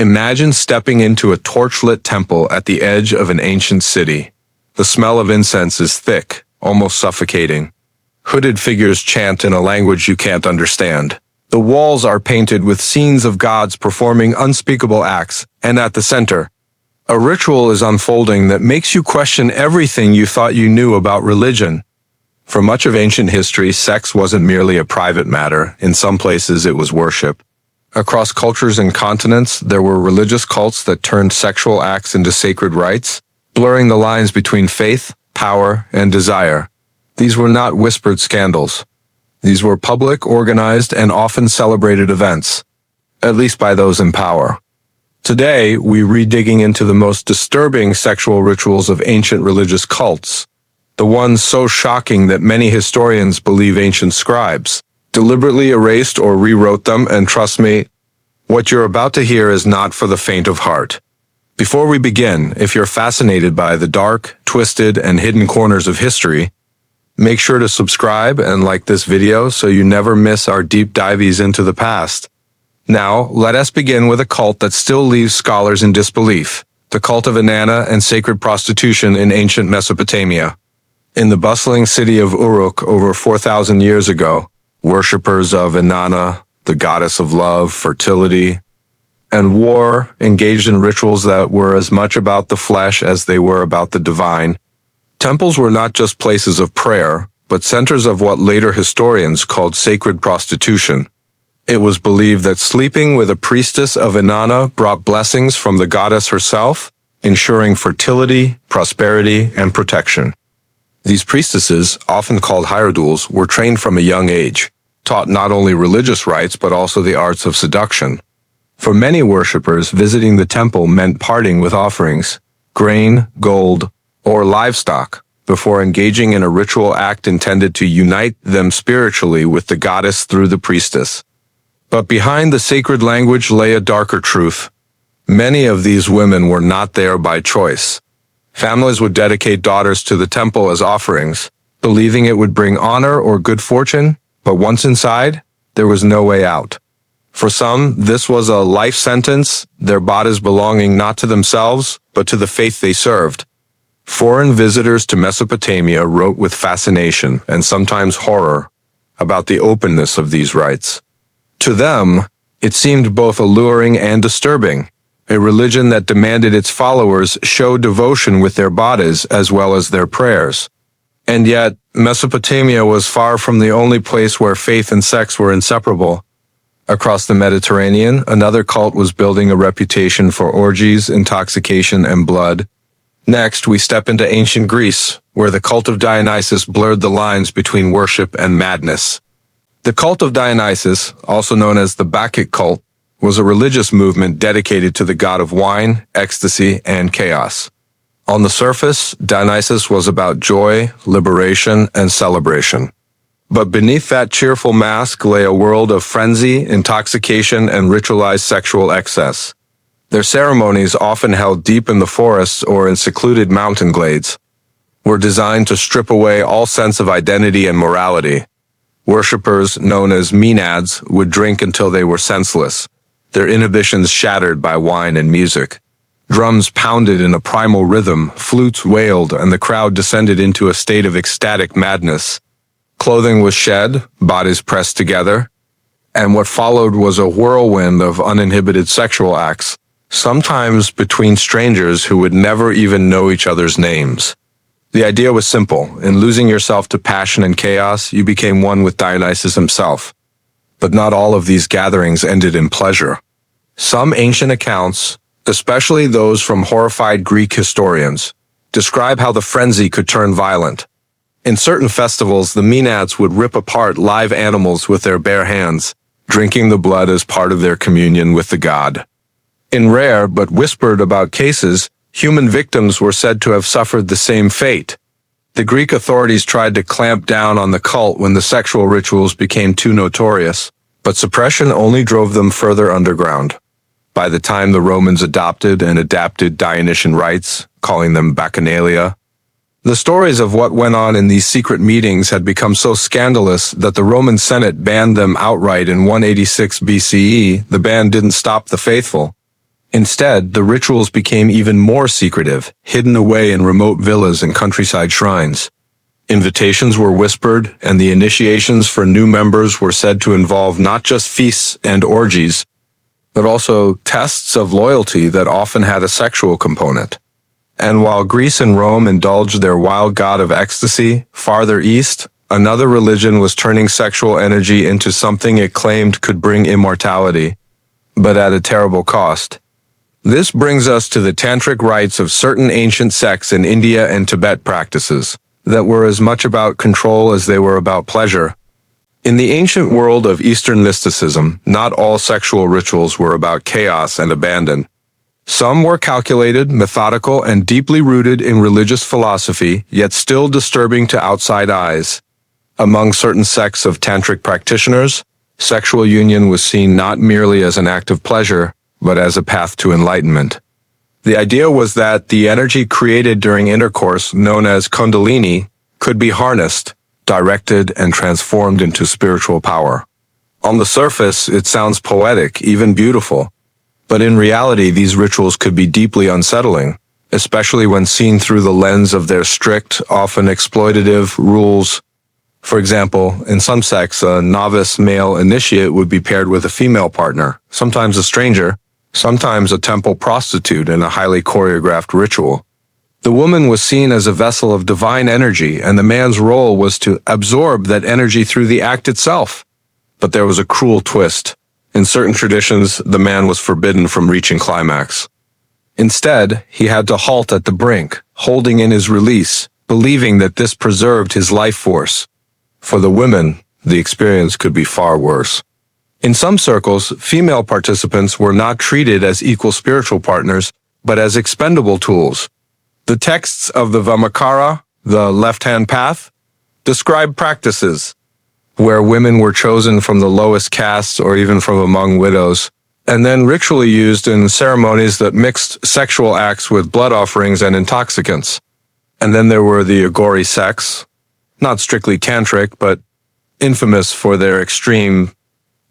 Imagine stepping into a torchlit temple at the edge of an ancient city. The smell of incense is thick, almost suffocating. Hooded figures chant in a language you can't understand. The walls are painted with scenes of gods performing unspeakable acts, and at the center, a ritual is unfolding that makes you question everything you thought you knew about religion. For much of ancient history, sex wasn't merely a private matter. In some places, it was worship. Across cultures and continents, there were religious cults that turned sexual acts into sacred rites, blurring the lines between faith, power, and desire. These were not whispered scandals. These were public, organized, and often celebrated events, at least by those in power. Today, we re-digging into the most disturbing sexual rituals of ancient religious cults, the ones so shocking that many historians believe ancient scribes deliberately erased or rewrote them, and trust me, what you're about to hear is not for the faint of heart. Before we begin, if you're fascinated by the dark, twisted, and hidden corners of history, make sure to subscribe and like this video so you never miss our deep dives into the past. Now, let us begin with a cult that still leaves scholars in disbelief, the cult of Inanna and sacred prostitution in ancient Mesopotamia. In the bustling city of Uruk over 4,000 years ago, worshippers of Inanna, the goddess of love, fertility, and war, engaged in rituals that were as much about the flesh as they were about the divine. Temples were not just places of prayer, but centers of what later historians called sacred prostitution. It was believed that sleeping with a priestess of Inanna brought blessings from the goddess herself, ensuring fertility, prosperity, and protection. These priestesses, often called hierodules, were trained from a young age, taught not only religious rites but also the arts of seduction. For many worshippers, visiting the temple meant parting with offerings, grain, gold, or livestock, before engaging in a ritual act intended to unite them spiritually with the goddess through the priestess. But behind the sacred language lay a darker truth. Many of these women were not there by choice. Families would dedicate daughters to the temple as offerings, believing it would bring honor or good fortune, but once inside, there was no way out. For some, this was a life sentence, their bodies belonging not to themselves, but to the faith they served. Foreign visitors to Mesopotamia wrote with fascination and sometimes horror about the openness of these rites. To them, it seemed both alluring and disturbing, a religion that demanded its followers show devotion with their bodies as well as their prayers. And yet, Mesopotamia was far from the only place where faith and sex were inseparable. Across the Mediterranean, another cult was building a reputation for orgies, intoxication, and blood. Next, we step into ancient Greece, where the cult of Dionysus blurred the lines between worship and madness. The cult of Dionysus, also known as the Bacchic cult, was a religious movement dedicated to the god of wine, ecstasy, and chaos. On the surface, Dionysus was about joy, liberation, and celebration. But beneath that cheerful mask lay a world of frenzy, intoxication, and ritualized sexual excess. Their ceremonies, often held deep in the forests or in secluded mountain glades, were designed to strip away all sense of identity and morality. Worshippers, known as Maenads, would drink until they were senseless, their inhibitions shattered by wine and music. Drums pounded in a primal rhythm, flutes wailed, and the crowd descended into a state of ecstatic madness. Clothing was shed, bodies pressed together, and what followed was a whirlwind of uninhibited sexual acts, sometimes between strangers who would never even know each other's names. The idea was simple. In losing yourself to passion and chaos, you became one with Dionysus himself. But not all of these gatherings ended in pleasure. Some ancient accounts, especially those from horrified Greek historians, describe how the frenzy could turn violent. In certain festivals, the Maenads would rip apart live animals with their bare hands, drinking the blood as part of their communion with the god. In rare but whispered about cases, human victims were said to have suffered the same fate. The Greek authorities tried to clamp down on the cult when the sexual rituals became too notorious, but suppression only drove them further underground. By the time the Romans adopted and adapted Dionysian rites, calling them bacchanalia, the stories of what went on in these secret meetings had become so scandalous that the Roman Senate banned them outright in 186 BCE. The ban didn't stop the faithful. Instead, the rituals became even more secretive, hidden away in remote villas and countryside shrines. Invitations were whispered, and the initiations for new members were said to involve not just feasts and orgies, but also tests of loyalty that often had a sexual component. And while Greece and Rome indulged their wild god of ecstasy, farther east, another religion was turning sexual energy into something it claimed could bring immortality, but at a terrible cost. This brings us to the Tantric rites of certain ancient sects in India and Tibet practices that were as much about control as they were about pleasure. In the ancient world of Eastern mysticism, not all sexual rituals were about chaos and abandon. Some were calculated, methodical, and deeply rooted in religious philosophy, yet still disturbing to outside eyes. Among certain sects of Tantric practitioners, sexual union was seen not merely as an act of pleasure, but as a path to enlightenment. The idea was that the energy created during intercourse, known as kundalini, could be harnessed, directed, and transformed into spiritual power. On the surface, it sounds poetic, even beautiful. But in reality, these rituals could be deeply unsettling, especially when seen through the lens of their strict, often exploitative rules. For example, in some sects, a novice male initiate would be paired with a female partner, sometimes a stranger, sometimes a temple prostitute in a highly choreographed ritual. The woman was seen as a vessel of divine energy, and the man's role was to absorb that energy through the act itself. But there was a cruel twist. In certain traditions, the man was forbidden from reaching climax. Instead, he had to halt at the brink, holding in his release, believing that this preserved his life force. For the women, the experience could be far worse. In some circles, female participants were not treated as equal spiritual partners, but as expendable tools. The texts of the Vammakara, the left-hand path, describe practices where women were chosen from the lowest castes or even from among widows, and then ritually used in ceremonies that mixed sexual acts with blood offerings and intoxicants. And then there were the Agori sects, not strictly tantric, but infamous for their extreme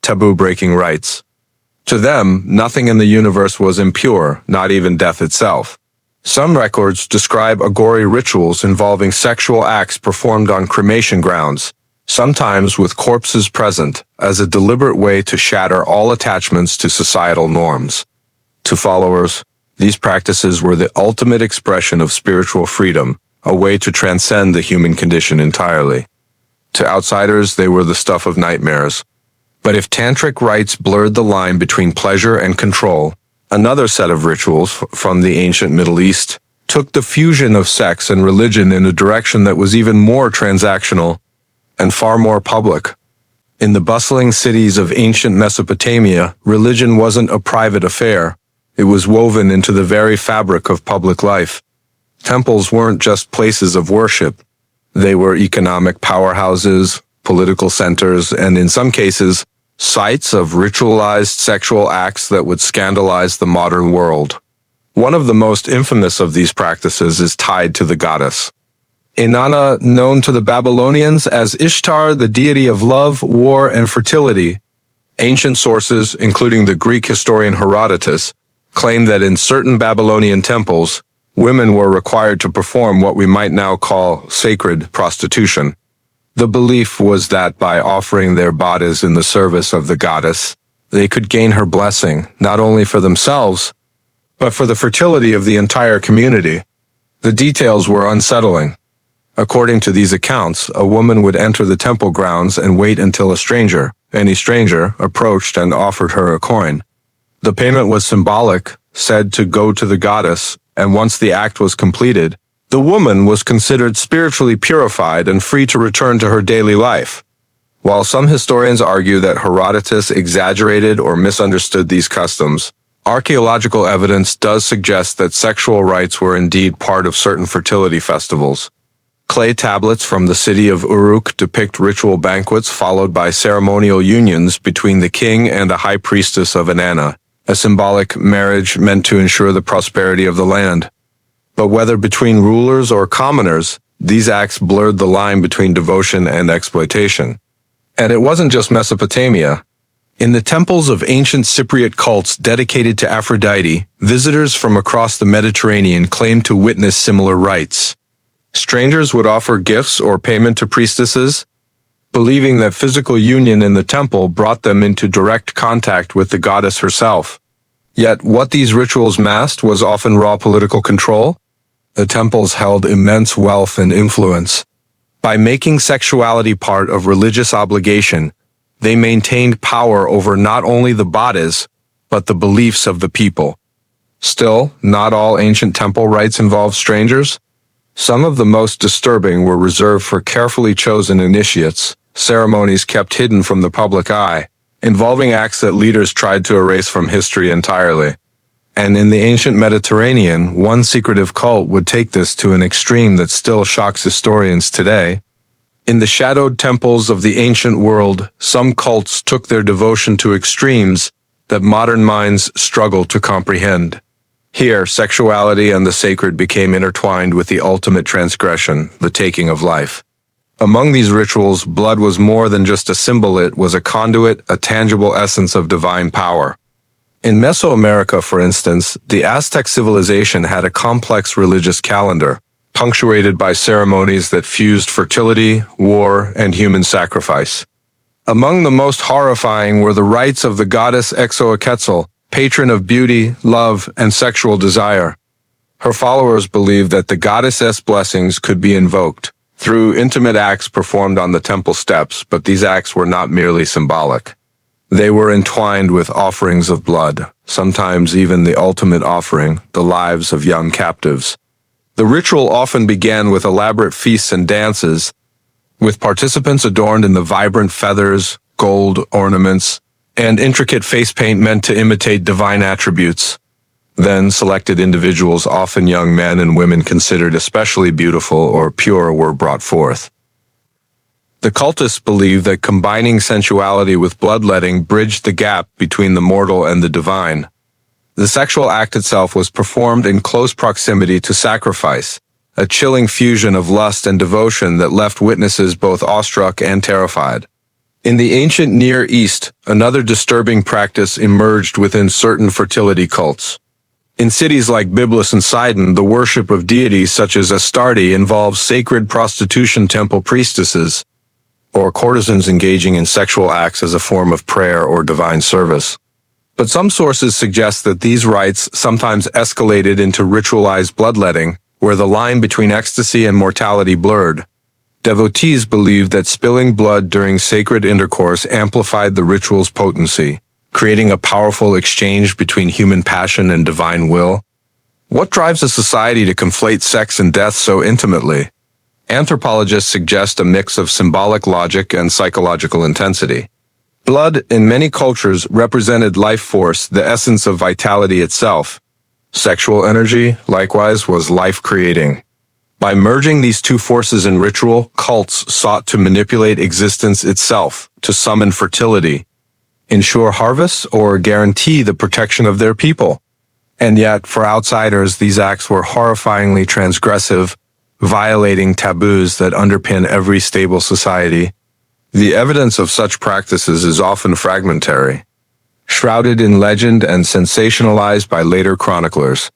taboo-breaking rites. To them, nothing in the universe was impure, not even death itself. Some records describe Agori rituals involving sexual acts performed on cremation grounds, sometimes with corpses present, as a deliberate way to shatter all attachments to societal norms. To followers, these practices were the ultimate expression of spiritual freedom, a way to transcend the human condition entirely. To outsiders, they were the stuff of nightmares. But if tantric rites blurred the line between pleasure and control, another set of rituals from the ancient Middle East took the fusion of sex and religion in a direction that was even more transactional and far more public. In the bustling cities of ancient Mesopotamia, religion wasn't a private affair. It was woven into the very fabric of public life. Temples weren't just places of worship. They were economic powerhouses, political centers, and in some cases, sites of ritualized sexual acts that would scandalize the modern world. One of the most infamous of these practices is tied to the goddess Inanna, known to the Babylonians as Ishtar, the deity of love, war, and fertility. Ancient sources, including the Greek historian Herodotus, claim that in certain Babylonian temples, women were required to perform what we might now call sacred prostitution. The belief was that by offering their bodies in the service of the goddess, they could gain her blessing, not only for themselves, but for the fertility of the entire community. The details were unsettling. According to these accounts, a woman would enter the temple grounds and wait until any stranger, approached and offered her a coin. The payment was symbolic, said to go to the goddess, and once the act was completed, the woman was considered spiritually purified and free to return to her daily life. While some historians argue that Herodotus exaggerated or misunderstood these customs, archaeological evidence does suggest that sexual rites were indeed part of certain fertility festivals. Clay tablets from the city of Uruk depict ritual banquets followed by ceremonial unions between the king and the high priestess of Inanna, a symbolic marriage meant to ensure the prosperity of the land. But whether between rulers or commoners, these acts blurred the line between devotion and exploitation. And it wasn't just Mesopotamia. In the temples of ancient Cypriot cults dedicated to Aphrodite, visitors from across the Mediterranean claimed to witness similar rites. Strangers would offer gifts or payment to priestesses, believing that physical union in the temple brought them into direct contact with the goddess herself. Yet what these rituals masked was often raw political control. The temples held immense wealth and influence. By making sexuality part of religious obligation, they maintained power over not only the bodies, but the beliefs of the people. Still, not all ancient temple rites involved strangers. Some of the most disturbing were reserved for carefully chosen initiates, ceremonies kept hidden from the public eye, involving acts that leaders tried to erase from history entirely. And in the ancient Mediterranean, one secretive cult would take this to an extreme that still shocks historians today. In the shadowed temples of the ancient world, some cults took their devotion to extremes that modern minds struggle to comprehend. Here, sexuality and the sacred became intertwined with the ultimate transgression, the taking of life. Among these rituals, blood was more than just a symbol, it was a conduit, a tangible essence of divine power. In Mesoamerica, for instance, the Aztec civilization had a complex religious calendar, punctuated by ceremonies that fused fertility, war, and human sacrifice. Among the most horrifying were the rites of the goddess Quetzal, patron of beauty, love, and sexual desire. Her followers believed that the goddess's blessings could be invoked through intimate acts performed on the temple steps, but these acts were not merely symbolic. They were entwined with offerings of blood, sometimes even the ultimate offering, the lives of young captives. The ritual often began with elaborate feasts and dances, with participants adorned in the vibrant feathers, gold ornaments, and intricate face paint meant to imitate divine attributes. Then selected individuals, often young men and women considered especially beautiful or pure, were brought forth. The cultists believed that combining sensuality with bloodletting bridged the gap between the mortal and the divine. The sexual act itself was performed in close proximity to sacrifice, a chilling fusion of lust and devotion that left witnesses both awestruck and terrified. In the ancient Near East, another disturbing practice emerged within certain fertility cults. In cities like Byblos and Sidon, the worship of deities such as Astarte involved sacred prostitution temple priestesses, or courtesans engaging in sexual acts as a form of prayer or divine service. But some sources suggest that these rites sometimes escalated into ritualized bloodletting, where the line between ecstasy and mortality blurred. Devotees believed that spilling blood during sacred intercourse amplified the ritual's potency, creating a powerful exchange between human passion and divine will. What drives a society to conflate sex and death so intimately? Anthropologists suggest a mix of symbolic logic and psychological intensity. Blood, in many cultures, represented life force, the essence of vitality itself. Sexual energy, likewise, was life-creating. By merging these two forces in ritual, cults sought to manipulate existence itself, to summon fertility, ensure harvests, or guarantee the protection of their people. And yet, for outsiders, these acts were horrifyingly transgressive, violating taboos that underpin every stable society. The evidence of such practices is often fragmentary, shrouded in legend and sensationalized by later chroniclers.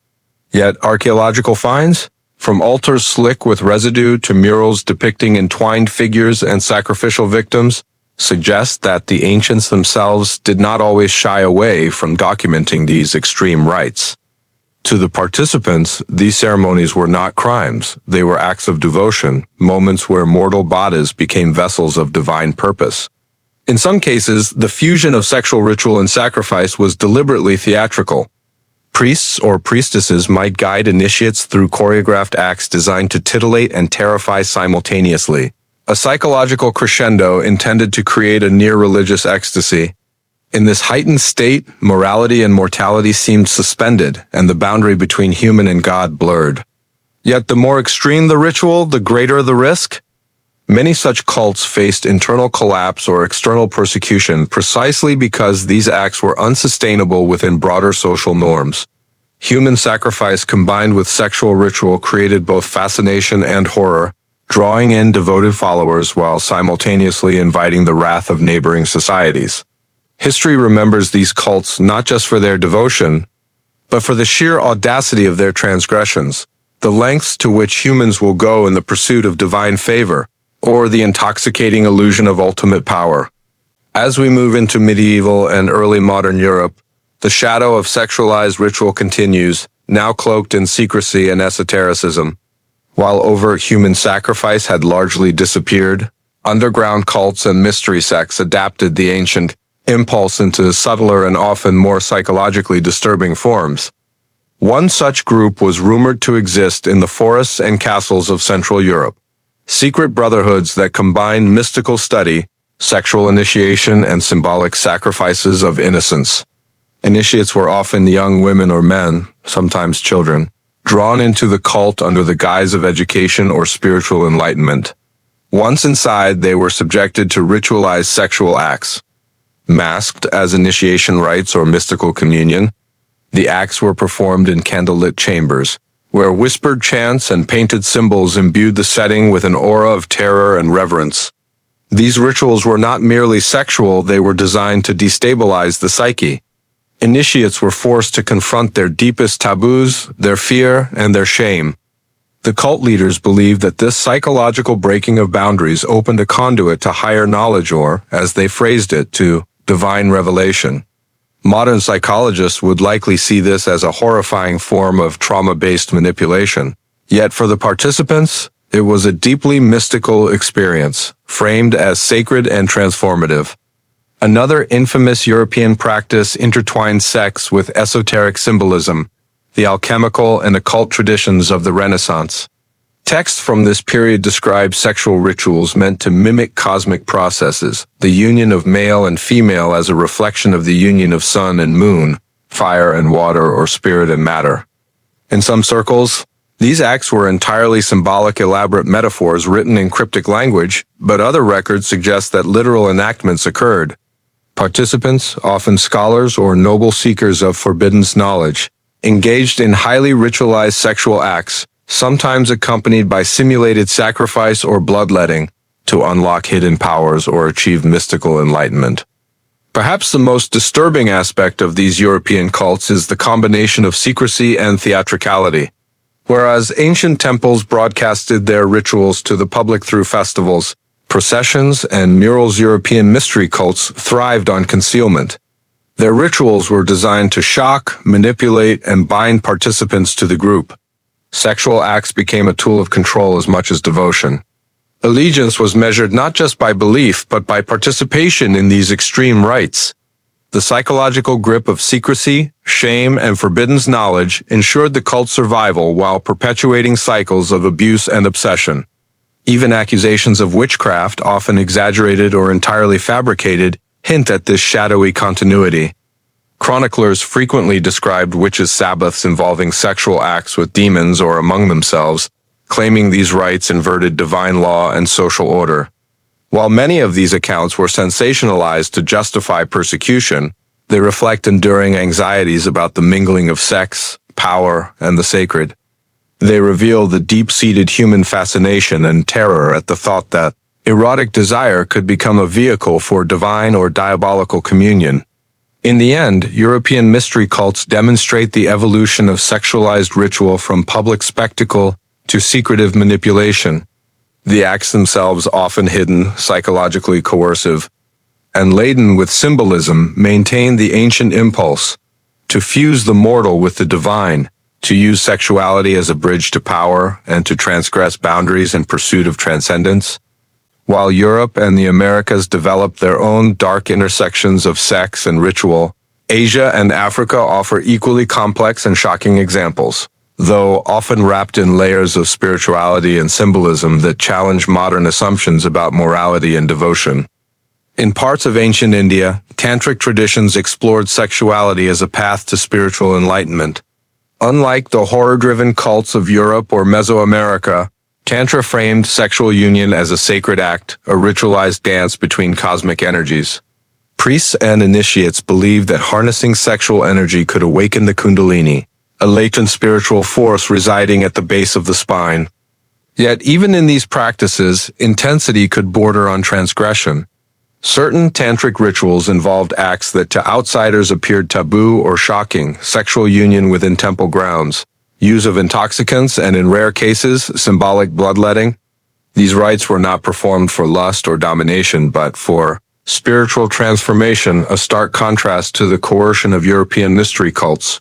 Yet archaeological finds, from altars slick with residue to murals depicting entwined figures and sacrificial victims, suggest that the ancients themselves did not always shy away from documenting these extreme rites. To the participants, these ceremonies were not crimes. They were acts of devotion, moments where mortal bodies became vessels of divine purpose. In some cases, the fusion of sexual ritual and sacrifice was deliberately theatrical. Priests or priestesses might guide initiates through choreographed acts designed to titillate and terrify simultaneously, a psychological crescendo intended to create a near-religious ecstasy. In this heightened state, morality and mortality seemed suspended, and the boundary between human and God blurred. Yet the more extreme the ritual, the greater the risk. Many such cults faced internal collapse or external persecution precisely because these acts were unsustainable within broader social norms. Human sacrifice combined with sexual ritual created both fascination and horror, drawing in devoted followers while simultaneously inviting the wrath of neighboring societies. History remembers these cults not just for their devotion, but for the sheer audacity of their transgressions, the lengths to which humans will go in the pursuit of divine favor, or the intoxicating illusion of ultimate power. As we move into medieval and early modern Europe, the shadow of sexualized ritual continues, now cloaked in secrecy and esotericism. While overt human sacrifice had largely disappeared, underground cults and mystery sects adapted the ancient impulse into subtler and often more psychologically disturbing forms. One such group was rumored to exist in the forests and castles of Central Europe. Secret brotherhoods that combined mystical study, sexual initiation, and symbolic sacrifices of innocence. Initiates were often young women or men, sometimes children, drawn into the cult under the guise of education or spiritual enlightenment. Once inside, they were subjected to ritualized sexual acts. Masked as initiation rites or mystical communion, the acts were performed in candlelit chambers, where whispered chants and painted symbols imbued the setting with an aura of terror and reverence. These rituals were not merely sexual, they were designed to destabilize the psyche. Initiates were forced to confront their deepest taboos, their fear, and their shame. The cult leaders believed that this psychological breaking of boundaries opened a conduit to higher knowledge or, as they phrased it, to divine revelation. Modern psychologists would likely see this as a horrifying form of trauma-based manipulation. Yet for the participants, it was a deeply mystical experience, framed as sacred and transformative. Another infamous European practice intertwined sex with esoteric symbolism, the alchemical and occult traditions of the Renaissance. Texts from this period describe sexual rituals meant to mimic cosmic processes, the union of male and female as a reflection of the union of sun and moon, fire and water, or spirit and matter. In some circles, these acts were entirely symbolic, elaborate metaphors written in cryptic language, but other records suggest that literal enactments occurred. Participants, often scholars or noble seekers of forbidden knowledge, engaged in highly ritualized sexual acts, sometimes accompanied by simulated sacrifice or bloodletting, to unlock hidden powers or achieve mystical enlightenment. Perhaps the most disturbing aspect of these European cults is the combination of secrecy and theatricality. Whereas ancient temples broadcasted their rituals to the public through festivals, processions, and murals, European mystery cults thrived on concealment. Their rituals were designed to shock, manipulate, and bind participants to the group. Sexual acts became a tool of control as much as devotion. Allegiance was measured not just by belief, but by participation in these extreme rites. The psychological grip of secrecy, shame, and forbidden knowledge ensured the cult's survival while perpetuating cycles of abuse and obsession. Even accusations of witchcraft, often exaggerated or entirely fabricated, hint at this shadowy continuity. Chroniclers frequently described witches' sabbaths involving sexual acts with demons or among themselves, claiming these rites inverted divine law and social order. While many of these accounts were sensationalized to justify persecution, they reflect enduring anxieties about the mingling of sex, power, and the sacred. They reveal the deep-seated human fascination and terror at the thought that erotic desire could become a vehicle for divine or diabolical communion. In the end, European mystery cults demonstrate the evolution of sexualized ritual from public spectacle to secretive manipulation. The acts themselves, often hidden, psychologically coercive, and laden with symbolism, maintain the ancient impulse to fuse the mortal with the divine, to use sexuality as a bridge to power, and to transgress boundaries in pursuit of transcendence. While Europe and the Americas developed their own dark intersections of sex and ritual, Asia and Africa offer equally complex and shocking examples, though often wrapped in layers of spirituality and symbolism that challenge modern assumptions about morality and devotion. In parts of ancient India, Tantric traditions explored sexuality as a path to spiritual enlightenment. Unlike the horror-driven cults of Europe or Mesoamerica, Tantra framed sexual union as a sacred act, a ritualized dance between cosmic energies. Priests and initiates believed that harnessing sexual energy could awaken the Kundalini, a latent spiritual force residing at the base of the spine. Yet even in these practices, intensity could border on transgression. Certain tantric rituals involved acts that to outsiders appeared taboo or shocking: sexual union within temple grounds, use of intoxicants, and in rare cases, symbolic bloodletting. These rites were not performed for lust or domination, but for spiritual transformation, a stark contrast to the coercion of European mystery cults.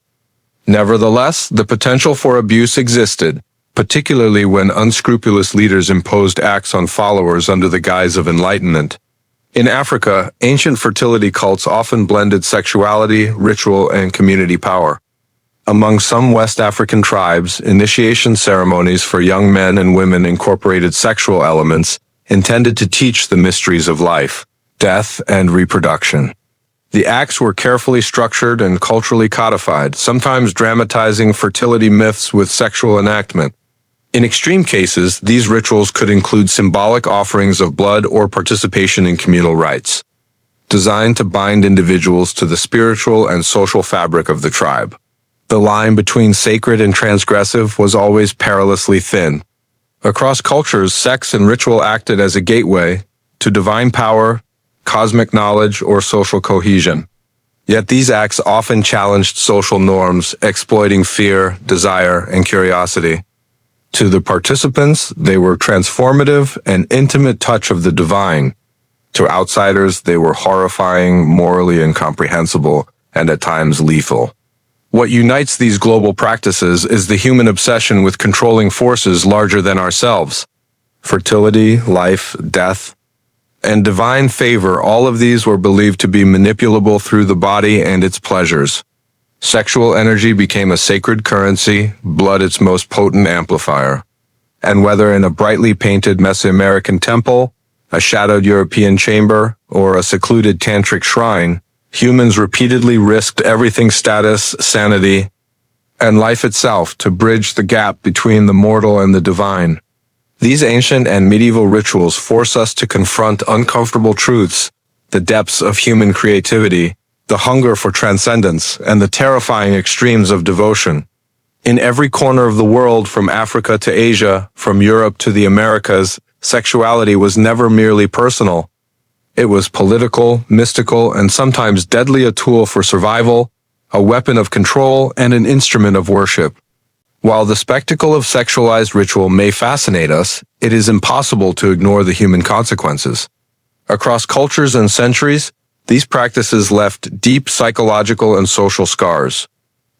Nevertheless, the potential for abuse existed, particularly when unscrupulous leaders imposed acts on followers under the guise of enlightenment. In Africa, ancient fertility cults often blended sexuality, ritual, and community power. Among some West African tribes, initiation ceremonies for young men and women incorporated sexual elements intended to teach the mysteries of life, death, and reproduction. The acts were carefully structured and culturally codified, sometimes dramatizing fertility myths with sexual enactment. In extreme cases, these rituals could include symbolic offerings of blood or participation in communal rites, designed to bind individuals to the spiritual and social fabric of the tribe. The line between sacred and transgressive was always perilously thin. Across cultures, sex and ritual acted as a gateway to divine power, cosmic knowledge, or social cohesion. Yet these acts often challenged social norms, exploiting fear, desire, and curiosity. To the participants, they were transformative and intimate touch of the divine. To outsiders, they were horrifying, morally incomprehensible, and at times lethal. What unites these global practices is the human obsession with controlling forces larger than ourselves. Fertility, life, death, and divine favor, all of these were believed to be manipulable through the body and its pleasures. Sexual energy became a sacred currency, blood its most potent amplifier. And whether in a brightly painted Mesoamerican temple, a shadowed European chamber, or a secluded Tantric shrine, humans repeatedly risked everything: status, sanity, and life itself to bridge the gap between the mortal and the divine. These ancient and medieval rituals force us to confront uncomfortable truths, the depths of human creativity, the hunger for transcendence, and the terrifying extremes of devotion. In every corner of the world, from Africa to Asia, from Europe to the Americas, sexuality was never merely personal. It was political, mystical, and sometimes deadly, a tool for survival, a weapon of control, and an instrument of worship. While the spectacle of sexualized ritual may fascinate us, it is impossible to ignore the human consequences. Across cultures and centuries, these practices left deep psychological and social scars.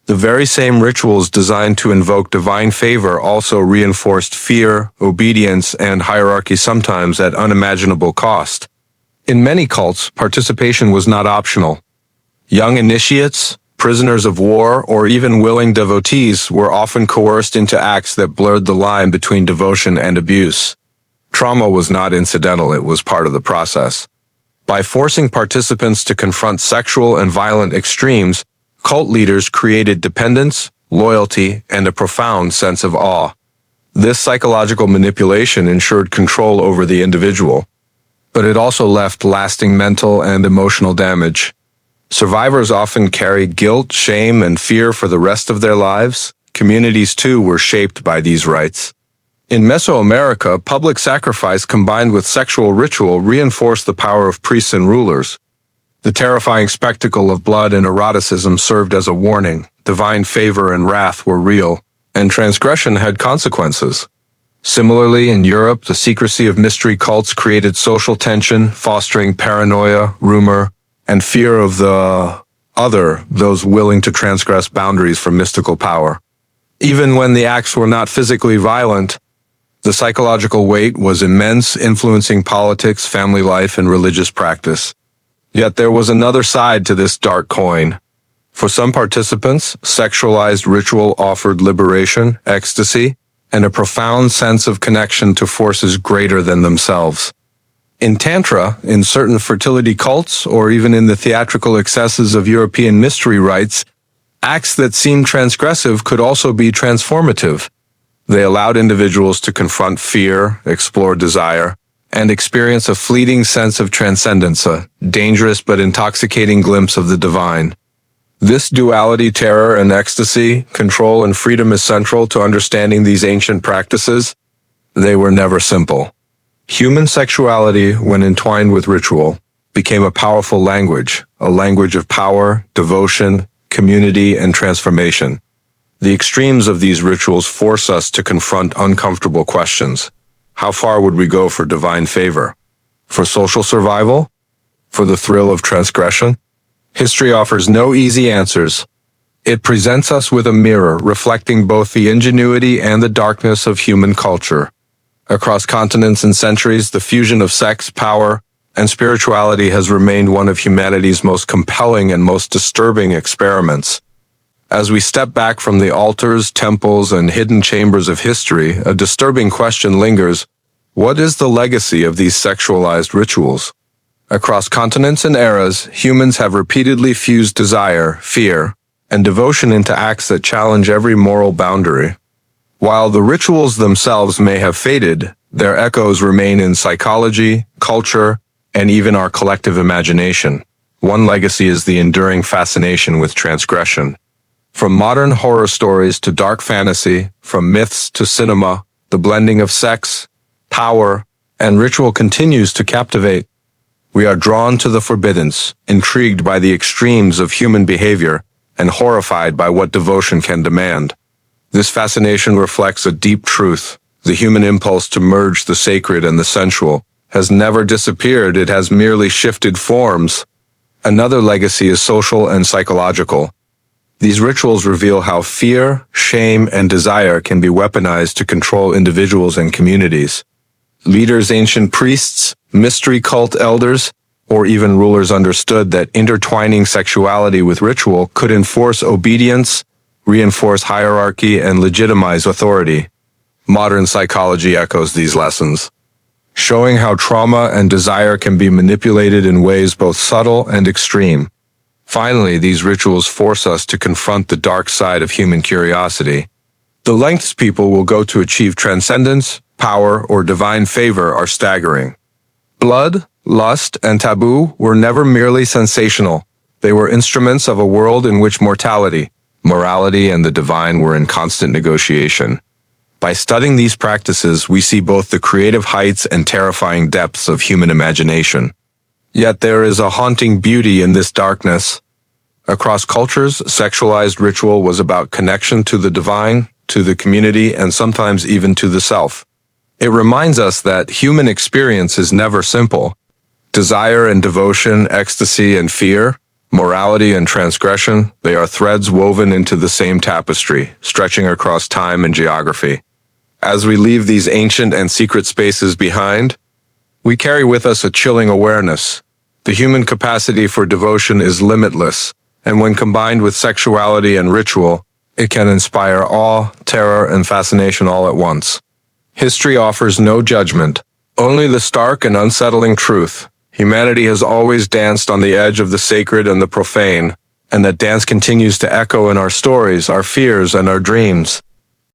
The very same rituals designed to invoke divine favor also reinforced fear, obedience, and hierarchy, sometimes at unimaginable cost. In many cults, participation was not optional. Young initiates, prisoners of war, or even willing devotees were often coerced into acts that blurred the line between devotion and abuse. Trauma was not incidental, it was part of the process. By forcing participants to confront sexual and violent extremes, cult leaders created dependence, loyalty, and a profound sense of awe. This psychological manipulation ensured control over the individual, but it also left lasting mental and emotional damage. Survivors often carried guilt, shame, and fear for the rest of their lives. Communities, too, were shaped by these rites. In Mesoamerica, public sacrifice combined with sexual ritual reinforced the power of priests and rulers. The terrifying spectacle of blood and eroticism served as a warning. Divine favor and wrath were real, and transgression had consequences. Similarly, in Europe, the secrecy of mystery cults created social tension, fostering paranoia, rumor, and fear of the other, those willing to transgress boundaries for mystical power. Even when the acts were not physically violent, the psychological weight was immense, influencing politics, family life, and religious practice. Yet there was another side to this dark coin. For some participants, sexualized ritual offered liberation, ecstasy, and a profound sense of connection to forces greater than themselves. In Tantra, in certain fertility cults, or even in the theatrical excesses of European mystery rites, acts that seemed transgressive could also be transformative. They allowed individuals to confront fear, explore desire, and experience a fleeting sense of transcendence, a dangerous but intoxicating glimpse of the divine. This duality, terror and ecstasy, control and freedom, is central to understanding these ancient practices. They were never simple. Human sexuality, when entwined with ritual, became a powerful language, a language of power, devotion, community, and transformation. The extremes of these rituals force us to confront uncomfortable questions. How far would we go for divine favor? For social survival? For the thrill of transgression? History offers no easy answers. It presents us with a mirror reflecting both the ingenuity and the darkness of human culture. Across continents and centuries, the fusion of sex, power, and spirituality has remained one of humanity's most compelling and most disturbing experiments. As we step back from the altars, temples, and hidden chambers of history, a disturbing question lingers. What is the legacy of these sexualized rituals? Across continents and eras, humans have repeatedly fused desire, fear, and devotion into acts that challenge every moral boundary. While the rituals themselves may have faded, their echoes remain in psychology, culture, and even our collective imagination. One legacy is the enduring fascination with transgression. From modern horror stories to dark fantasy, from myths to cinema, the blending of sex, power, and ritual continues to captivate. We are drawn to the forbidden, intrigued by the extremes of human behavior, and horrified by what devotion can demand. This fascination reflects a deep truth. The human impulse to merge the sacred and the sensual has never disappeared, it has merely shifted forms. Another legacy is social and psychological. These rituals reveal how fear, shame, and desire can be weaponized to control individuals and communities. Leaders, ancient priests, mystery cult elders, or even rulers understood that intertwining sexuality with ritual could enforce obedience, reinforce hierarchy, and legitimize authority. Modern psychology echoes these lessons, showing how trauma and desire can be manipulated in ways both subtle and extreme. Finally, these rituals force us to confront the dark side of human curiosity. The lengths people will go to achieve transcendence, power, or divine favor are staggering. Blood, lust, and taboo were never merely sensational. They were instruments of a world in which mortality, morality, and the divine were in constant negotiation. By studying these practices, we see both the creative heights and terrifying depths of human imagination. Yet there is a haunting beauty in this darkness. Across cultures, sexualized ritual was about connection to the divine, to the community, and sometimes even to the self. It reminds us that human experience is never simple. Desire and devotion, ecstasy and fear, morality and transgression, they are threads woven into the same tapestry, stretching across time and geography. As we leave these ancient and secret spaces behind, we carry with us a chilling awareness. The human capacity for devotion is limitless, and when combined with sexuality and ritual, it can inspire awe, terror, and fascination all at once. History offers no judgment, only the stark and unsettling truth. Humanity has always danced on the edge of the sacred and the profane, and that dance continues to echo in our stories, our fears, and our dreams.